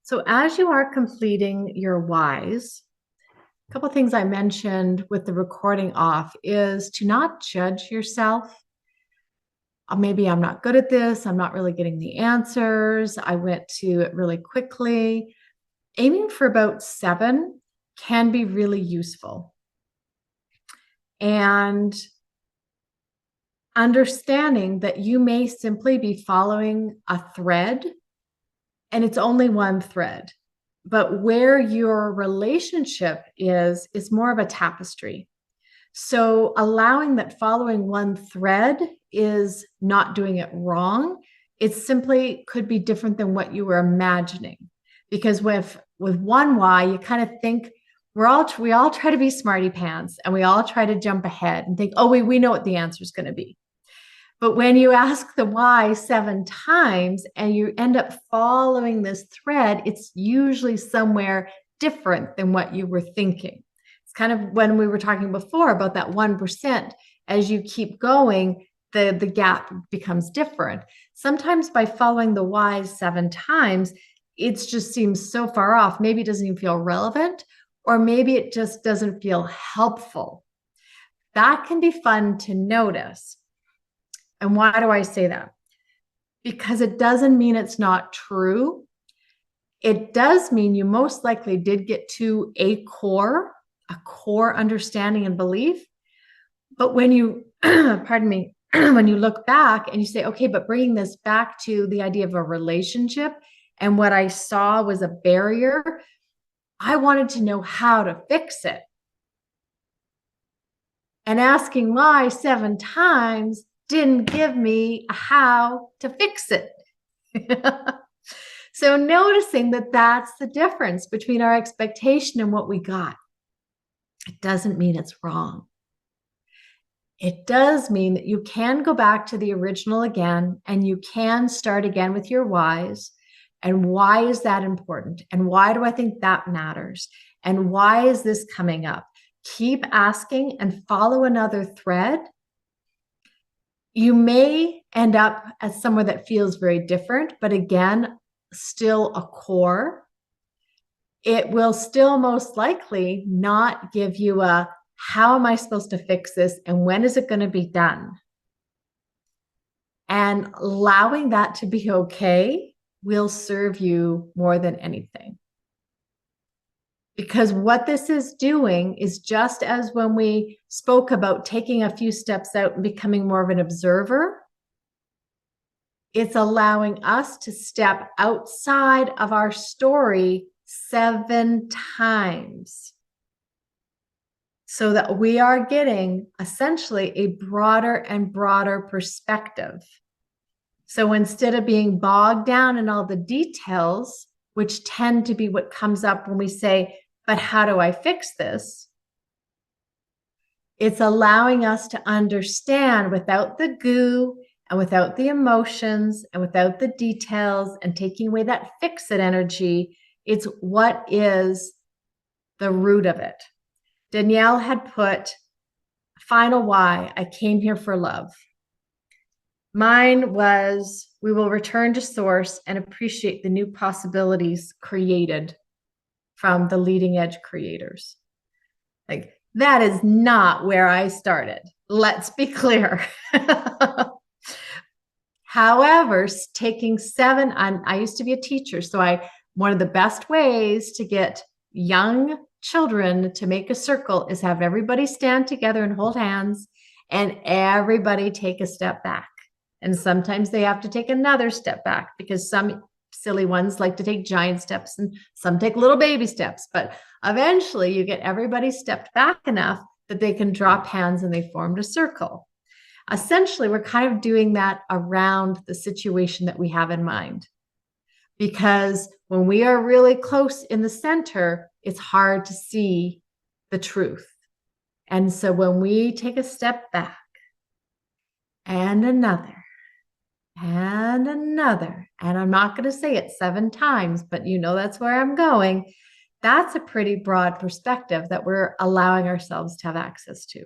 So, as you are completing your whys, a couple of things I mentioned with the recording off is to not judge yourself. Maybe I'm not good at this. I'm not really getting the answers. I went to it really quickly. Aiming for about 7 can be really useful. And understanding that you may simply be following a thread and it's only one thread. But where your relationship is more of a tapestry. So allowing that following one thread is not doing it wrong. It simply could be different than what you were imagining. Because with one why, you kind of think we all try to be smarty pants and we all try to jump ahead and think, oh, we know what the answer is going to be. But when you ask the why 7 times and you end up following this thread, it's usually somewhere different than what you were thinking. It's kind of when we were talking before about that 1%. As you keep going, the gap becomes different. Sometimes by following the whys 7 times, it just seems so far off. Maybe it doesn't even feel relevant, or maybe it just doesn't feel helpful. That can be fun to notice. And why do I say that? Because it doesn't mean it's not true. It does mean you most likely did get to a core understanding and belief. But when you, pardon me, when you look back and you say, okay, but bringing this back to the idea of a relationship and what I saw was a barrier, I wanted to know how to fix it. And asking why 7 times didn't give me a how to fix it. So noticing that that's the difference between our expectation and what we got. It doesn't mean it's wrong. It does mean that you can go back to the original again and you can start again with your whys. And why is that important? And why do I think that matters? And why is this coming up? Keep asking and follow another thread. You may end up at somewhere that feels very different, but again, still a core. It will still most likely not give you a how am I supposed to fix this and when is it going to be done? And allowing that to be okay will serve you more than anything. Because what this is doing is just as when we spoke about taking a few steps out and becoming more of an observer, it's allowing us to step outside of our story 7 times so that we are getting essentially a broader and broader perspective. So instead of being bogged down in all the details, which tend to be what comes up when we say, but how do I fix this? It's allowing us to understand without the goo and without the emotions and without the details and taking away that fix-it energy. It's what is the root of it. Danielle had put, final why, I came here for love. Mine was, we will return to source and appreciate the new possibilities created from the leading edge creators. Like, that is not where I started. Let's be clear. However, taking 7, I used to be a teacher. So one of the best ways to get young children to make a circle is have everybody stand together and hold hands and everybody take a step back. And sometimes they have to take another step back because some silly ones like to take giant steps and some take little baby steps. But eventually you get everybody stepped back enough that they can drop hands and they formed a circle. Essentially, we're kind of doing that around the situation that we have in mind. Because when we are really close in the center, it's hard to see the truth. And so when we take a step back and another, and another, and I'm not going to say it 7 times, but you know that's where I'm going. That's a pretty broad perspective that we're allowing ourselves to have access to.